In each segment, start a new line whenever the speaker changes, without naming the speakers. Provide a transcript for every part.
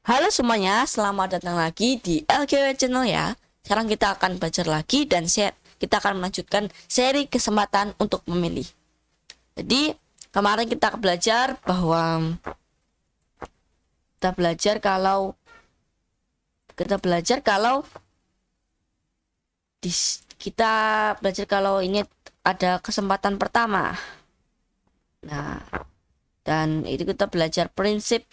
Halo semuanya, selamat datang lagi di LGW Channel ya. Sekarang kita akan belajar lagi dan kita akan melanjutkan seri kesempatan untuk memilih. Jadi kemarin kita belajar bahwa kita belajar kalau di, kita belajar kalau ini ada kesempatan pertama. Nah, dan itu kita belajar prinsip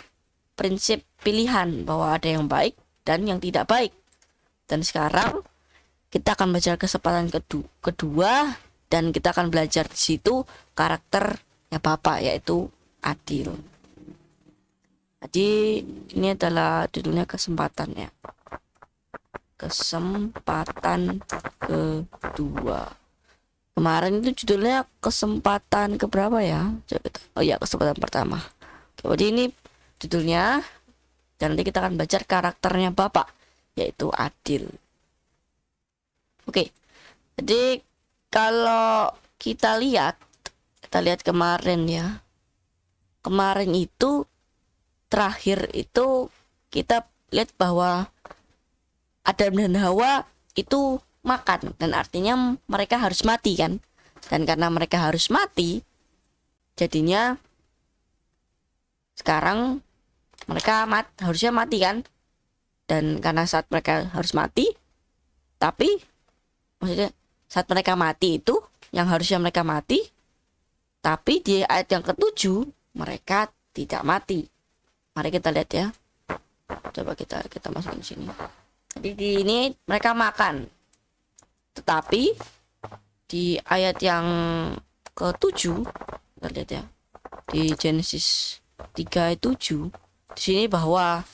pilihan bahwa ada yang baik dan yang tidak baik. Dan sekarang kita akan belajar kesempatan kedua dan kita akan belajar di situ karakternya Bapak yaitu adil. Jadi ini adalah judulnya kesempatan ya. Kesempatan kedua. Kemarin itu judulnya kesempatan keberapa ya? Oh ya, kesempatan pertama. Jadi ini judulnya, dan nanti kita akan belajar karakternya Bapak yaitu adil. Oke, jadi kalau kita lihat kemarin ya, kemarin itu terakhir itu kita lihat bahwa Adam dan Hawa itu makan, dan artinya mereka harus mati kan, dan karena mereka harus mati jadinya sekarang mereka harusnya mati kan, dan karena saat mereka harus mati, tapi maksudnya saat mereka mati itu yang harusnya mereka mati, tapi di ayat yang ke-7 mereka tidak mati. Mari kita lihat ya, coba kita masukin sini. Jadi di ini mereka makan, tetapi di ayat yang ke-7 kita lihat ya, di Genesis 3 ayat 7 di sini bahwa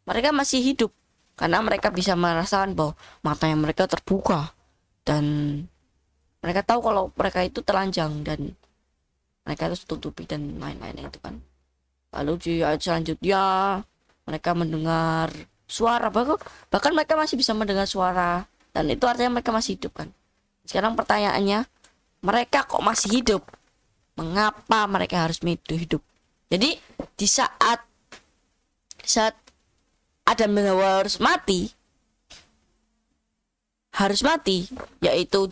mereka masih hidup karena mereka bisa merasakan bahwa matanya mereka terbuka dan mereka tahu kalau mereka itu telanjang dan mereka harus tutupi dan lain-lain itu kan. Lalu di ayat selanjutnya mereka mendengar suara, bahkan mereka masih bisa mendengar suara, dan itu artinya mereka masih hidup kan. Sekarang pertanyaannya, mereka kok masih hidup? Mengapa mereka harus hidup? Jadi di saat Adam dan Hawa harus mati, yaitu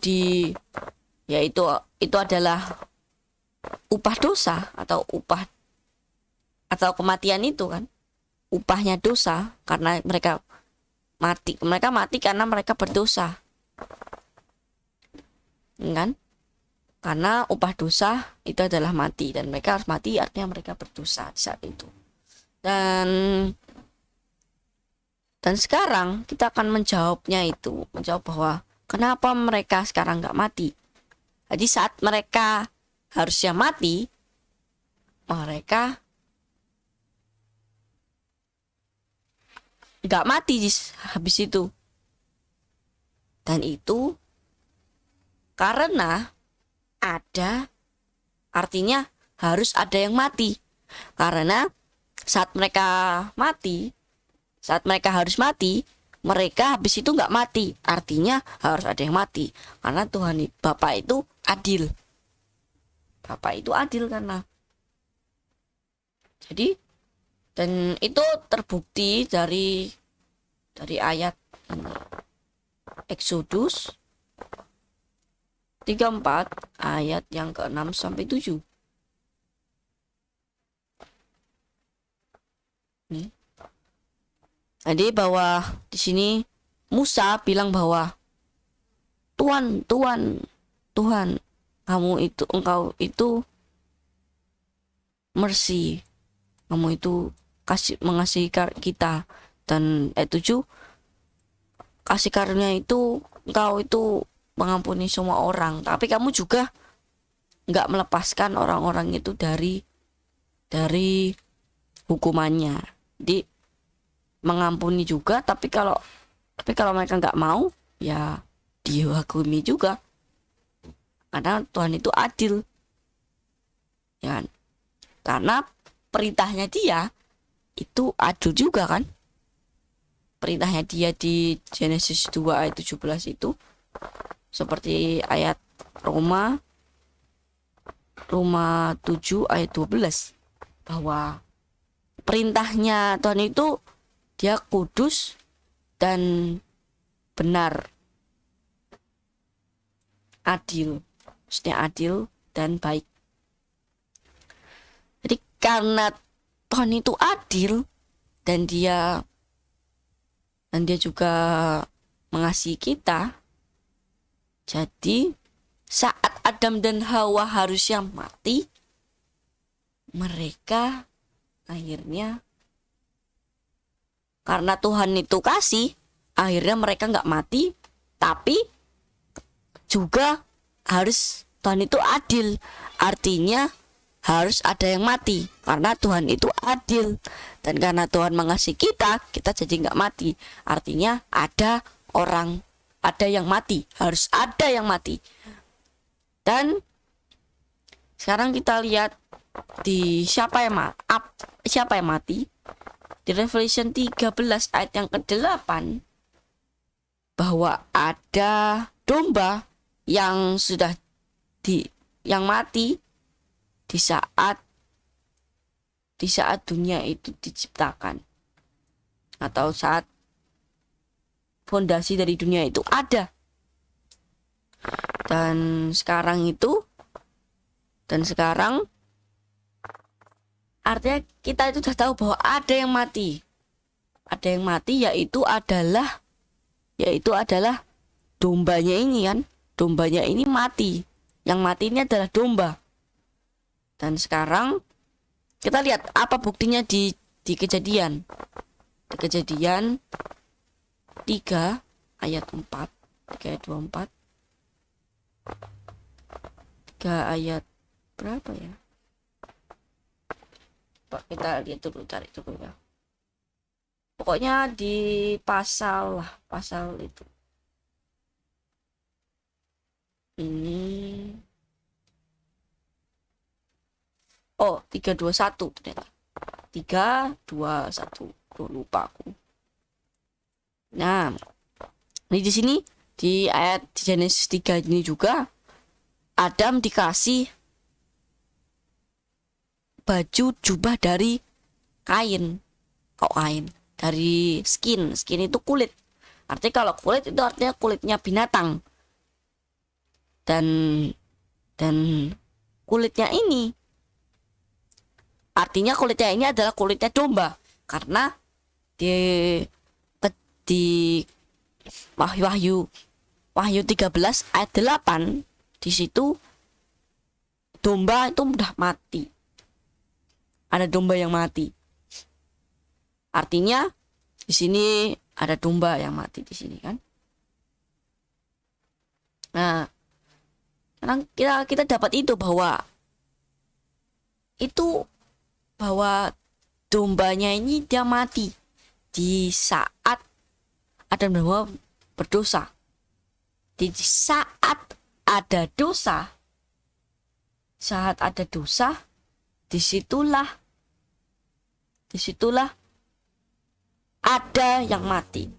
itu adalah upah dosa atau kematian itu kan, upahnya dosa karena mereka mati karena mereka berdosa kan, karena upah dosa itu adalah mati dan mereka harus mati, artinya mereka berdosa di saat itu. Dan sekarang kita akan menjawab bahwa kenapa mereka sekarang nggak mati. Jadi saat mereka harusnya mati, mereka nggak mati habis itu. Dan itu karena artinya harus ada yang mati. Karena saat mereka harus mati, mereka habis itu nggak mati, artinya harus ada yang mati. Karena Tuhan Bapak itu adil. Bapak itu adil karena. Jadi, dan itu terbukti dari ayat Exodus 34 ayat yang ke-6 sampai 7. Nih. Jadi bahwa di sini Musa bilang bahwa Tuhan, engkau itu mercy, kamu itu mengasihi kita, dan ayat 7, kasih karunia itu engkau itu mengampuni semua orang, tapi kamu juga nggak melepaskan orang-orang itu dari hukumannya. Jadi mengampuni juga, tapi kalau mereka nggak mau, ya dihukumi juga, karena Tuhan itu adil ya, karena perintahnya dia itu adil juga kan. Perintahnya dia di Genesis 2 ayat 17 itu seperti ayat Roma 7 ayat 12, bahwa perintahnya Tuhan itu dia kudus dan benar, adil, maksudnya adil dan baik. Jadi karena Tuhan itu adil dan dia juga mengasihi kita, jadi saat Adam dan Hawa harusnya mati, mereka akhirnya karena Tuhan itu kasih, akhirnya mereka nggak mati, tapi juga harus Tuhan itu adil, artinya harus ada yang mati karena Tuhan itu adil, dan karena Tuhan mengasihi kita jadi nggak mati, artinya ada yang mati, harus ada yang mati. Dan sekarang kita lihat di siapa yang mati di Revelation 13 ayat yang ke-8, bahwa ada domba yang yang mati di saat dunia itu diciptakan, atau saat fondasi dari dunia itu ada. Dan sekarang artinya kita itu sudah tahu bahwa ada yang mati, yaitu adalah dombanya ini kan. Dombanya ini mati, yang mati ini adalah domba. Dan sekarang kita lihat apa buktinya di Kejadian 3 ayat 4, 3 ayat 24, 3 ayat berapa ya? Pak, kita lihat dulu, cari dulu ya. Pokoknya di pasal itu. Ini 321 ternyata. 321. Lupa aku. Nah, ini di sini di ayat di Genesis 3 ini juga Adam dikasih baju jubah dari kain. Dari skin itu kulit. Artinya kalau kulit itu artinya kulitnya binatang. Dan kulitnya ini artinya kulitnya ini adalah kulitnya domba, karena di Wahyu 13 ayat 8 di situ domba itu udah mati. Ada domba yang mati. Artinya di sini ada domba yang mati di sini kan. Nah, sekarang kita dapat itu bahwa dombanya ini dia mati di saat Adam dan Hawa berdosa. Di saat ada dosa, disitulah ada yang mati,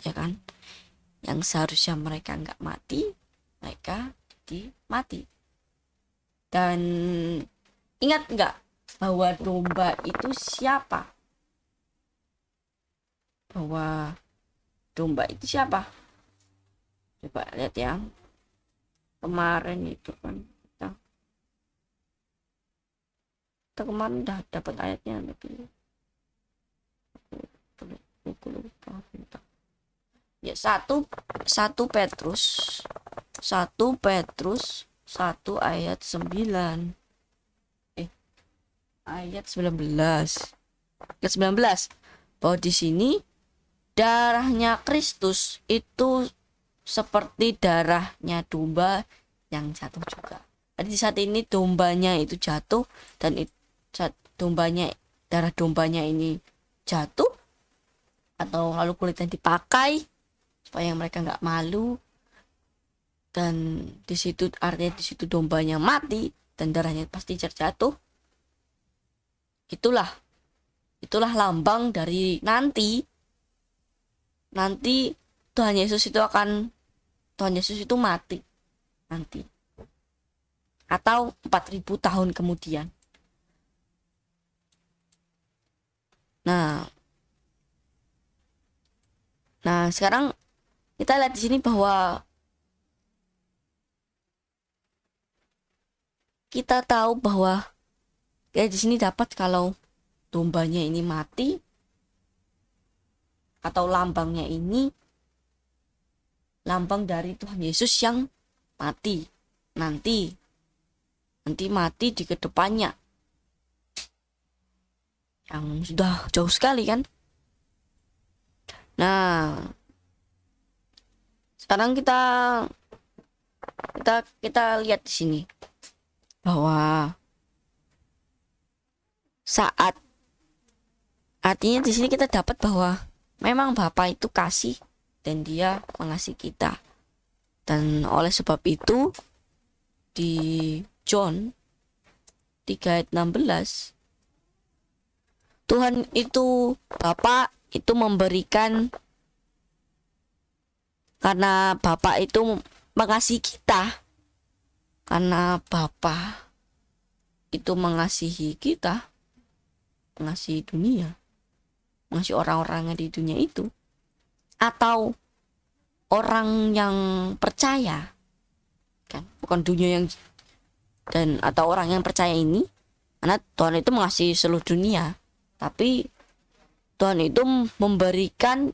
ya kan? Yang seharusnya mereka nggak mati, mereka jadi mati. Dan ingat nggak bahwa domba itu siapa? Coba lihat ya. Kemarin itu kan kita kemarin udah dapat ayatnya, tapi aku lupa. Ya, 1 Petrus 1 ayat 9. Ayat 19. Bahwa di sini darahnya Kristus itu seperti darahnya domba yang jatuh juga. Jadi saat ini dombanya itu jatuh, dan darah dombanya ini jatuh, atau lalu kulitnya dipakai supaya mereka nggak malu. Dan di situ artinya di situ dombanya mati dan darahnya pasti jatuh. Itulah lambang dari nanti Tuhan Yesus itu mati nanti, atau 4.000 tahun kemudian. Nah, Nah, sekarang kita lihat di sini bahwa kita tahu bahwa ya di sini dapat kalau dombanya ini mati atau lambangnya ini lambang dari Tuhan Yesus yang mati nanti mati di kedepannya, yang sudah jauh sekali kan. Nah, sekarang kita lihat di sini bahwa saat artinya di sini kita dapat bahwa memang Bapa itu kasih dan Dia mengasihi kita. Dan oleh sebab itu di John 3 ayat 16, Tuhan itu Bapa itu memberikan, karena Bapa itu mengasihi kita, karena Bapa itu mengasihi kita, mengasihi dunia, mengasihi orang-orang yang di dunia itu, atau orang yang percaya kan, bukan dunia yang dan atau orang yang percaya ini, karena Tuhan itu mengasihi seluruh dunia, tapi Tuhan itu memberikan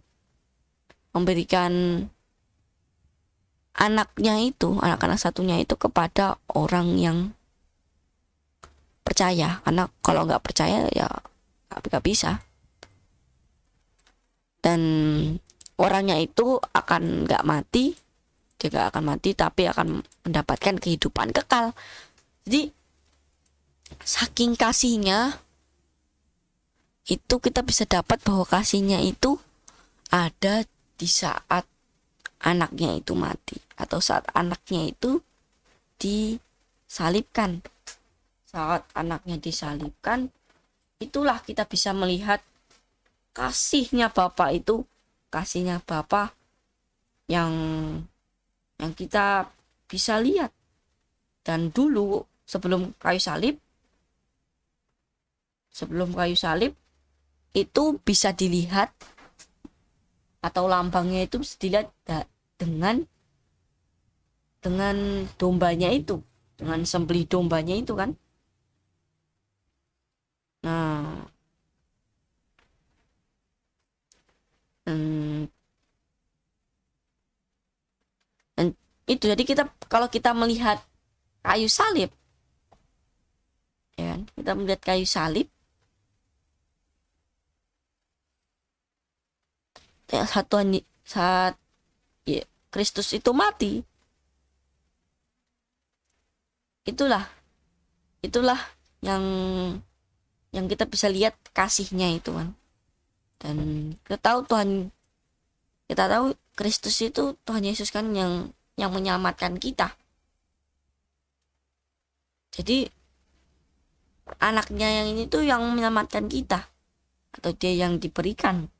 anaknya itu, anak-anak satunya itu kepada orang yang percaya, karena kalau nggak percaya ya nggak bisa. Dan orangnya itu akan nggak mati, dia nggak akan mati, tapi akan mendapatkan kehidupan kekal. Jadi saking kasihnya itu kita bisa dapat bahwa kasihnya itu ada di saat anaknya itu mati, atau saat anaknya itu disalibkan. Saat anaknya disalibkan, itulah kita bisa melihat kasihnya Bapa itu, kasihnya Bapa yang kita bisa lihat. Dan dulu sebelum kayu salib itu bisa dilihat, atau lambangnya itu bisa dilihat dengan dombanya itu, dengan sembelih dombanya itu kan. Nah, dan itu jadi kalau kita melihat kayu salib, ya kan? Kita melihat kayu salib, saat ya, Kristus itu mati, itulah yang kita bisa lihat kasihnya itu kan. Dan kita tahu Kristus itu Tuhan Yesus kan yang menyelamatkan kita. Jadi anaknya yang ini tuh yang menyelamatkan kita, atau dia yang diberikan.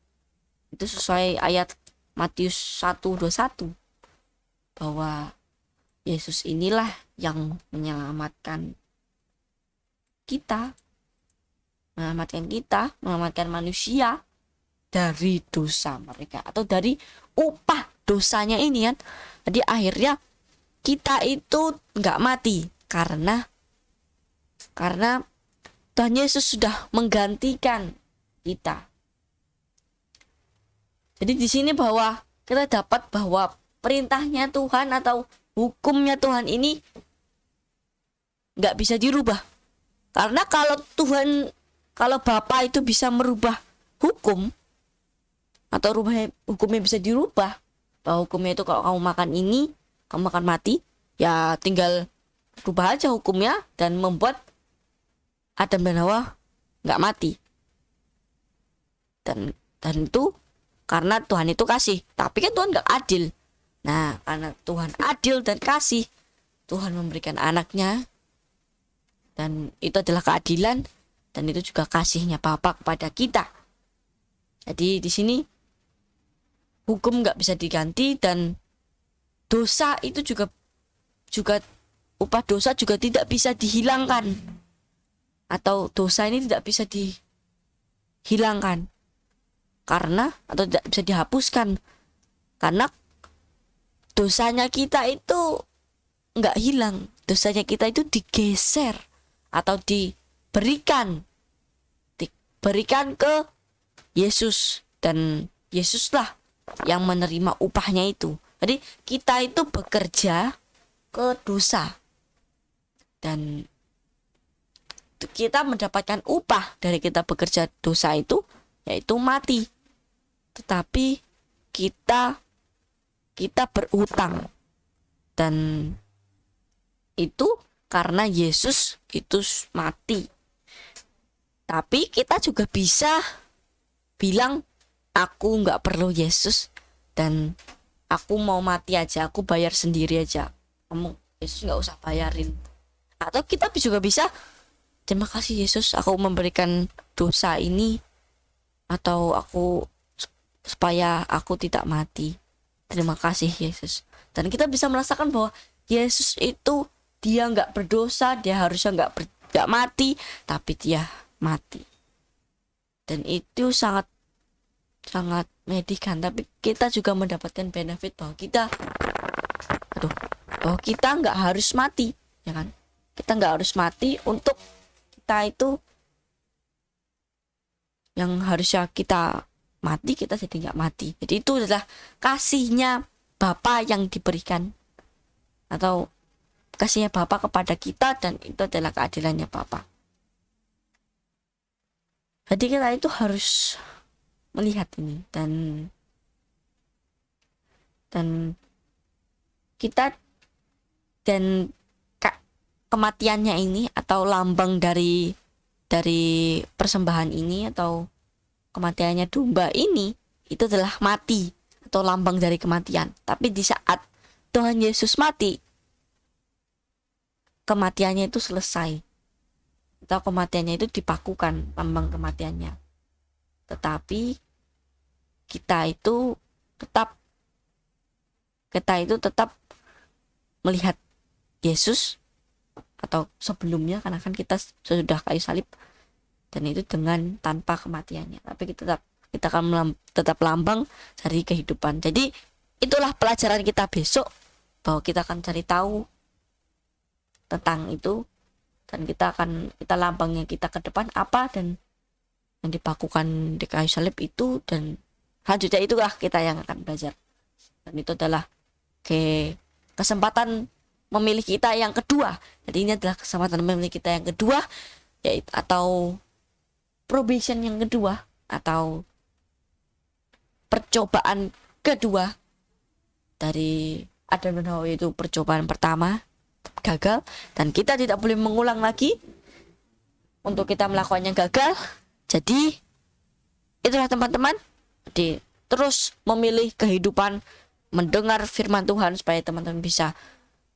Itu sesuai ayat Matius 1:21, bahwa Yesus inilah yang menyelamatkan kita, menyelamatkan manusia dari dosa mereka, atau dari upah dosanya ini kan. Jadi akhirnya kita itu nggak mati karena Tuhan Yesus sudah menggantikan kita. Jadi di sini bahwa kita dapat bahwa perintahnya Tuhan atau hukumnya Tuhan ini nggak bisa dirubah. Karena kalau Bapa itu bisa merubah hukum, atau hukumnya bisa dirubah, bahwa hukumnya itu kalau kamu makan ini, kamu akan mati, ya tinggal rubah aja hukumnya dan membuat Adam dan Hawa nggak mati. Dan itu karena Tuhan itu kasih, tapi kan Tuhan nggak adil. Nah, karena Tuhan adil dan kasih, Tuhan memberikan anaknya, dan itu adalah keadilan, dan itu juga kasihnya Bapa kepada kita. Jadi di sini hukum nggak bisa diganti, dan dosa itu juga upah dosa juga tidak bisa dihilangkan, atau dosa ini tidak bisa dihilangkan atau tidak bisa dihapuskan, Karena dosanya kita itu nggak hilang, dosanya kita itu digeser atau diberikan ke Yesus, dan Yesuslah yang menerima upahnya itu. Jadi kita itu bekerja ke dosa dan kita mendapatkan upah dari kita bekerja dosa itu yaitu mati. Tetapi kita berutang, dan itu karena Yesus itu mati. Tapi kita juga bisa bilang, aku nggak perlu Yesus dan aku mau mati aja, aku bayar sendiri aja, kamu Yesus nggak usah bayarin. Atau kita juga bisa, terima kasih Yesus, aku memberikan dosa ini, atau aku supaya aku tidak mati. Terima kasih Yesus. Dan kita bisa merasakan bahwa Yesus itu dia nggak berdosa, dia harusnya nggak mati, tapi dia mati. Dan itu sangat menyedihkan. Tapi kita juga mendapatkan benefit bahwa kita nggak harus mati, ya kan? Kita nggak harus mati untuk kita itu yang harusnya kita mati, kita jadi nggak mati. Jadi itu adalah kasihnya Bapa yang diberikan, atau kasihnya Bapa kepada kita, dan itu adalah keadilannya Bapa. Jadi kita itu harus melihat ini, dan kita dan kematiannya ini, atau lambang dari persembahan ini, atau kematiannya domba ini, itu adalah mati atau lambang dari kematian. Tapi di saat Tuhan Yesus mati, kematiannya itu selesai, atau kematiannya itu dipakukan lambang kematiannya. Tetapi kita itu tetap melihat Yesus, atau sebelumnya, karena kan kita sudah kayu salib, dan itu dengan tanpa kematiannya. Tapi kita akan tetap lambang dari kehidupan. Jadi itulah pelajaran kita besok, bahwa kita akan cari tahu tentang itu, dan kita lambangnya kita ke depan apa, dan yang dipakukan di kayu salib itu, dan selanjutnya itulah kita yang akan belajar. Dan itu adalah kesempatan memilih kita yang kedua. Jadi ini adalah kesempatan memilih kita yang kedua, yaitu atau probation yang kedua, atau percobaan kedua dari Adam dan Hawa. Itu percobaan pertama gagal, dan kita tidak boleh mengulang lagi untuk kita melakukannya gagal. Jadi itulah teman-teman, jadi terus memilih kehidupan mendengar firman Tuhan, supaya teman-teman bisa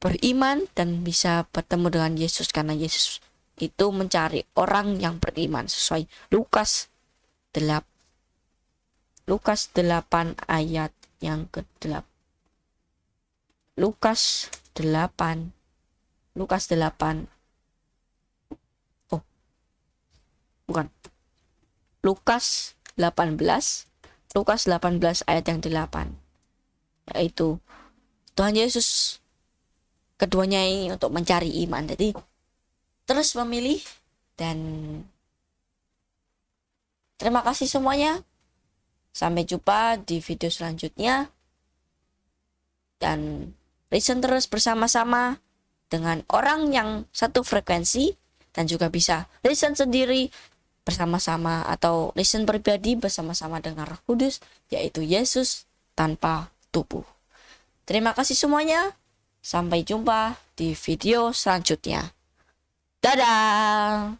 beriman dan bisa bertemu dengan Yesus, karena Yesus itu mencari orang yang beriman sesuai Lukas 8 ayat yang ke-8. Lukas 8 Lukas 18 ayat yang 8, yaitu Tuhan Yesus keduanya ini untuk mencari iman. Jadi terus memilih, dan terima kasih semuanya. Sampai jumpa di video selanjutnya, dan listen terus bersama-sama dengan orang yang satu frekuensi, dan juga bisa listen sendiri bersama-sama, atau listen pribadi bersama-sama dengan Roh Kudus, yaitu Yesus tanpa tubuh. Terima kasih semuanya. Sampai jumpa di video selanjutnya. Dadah.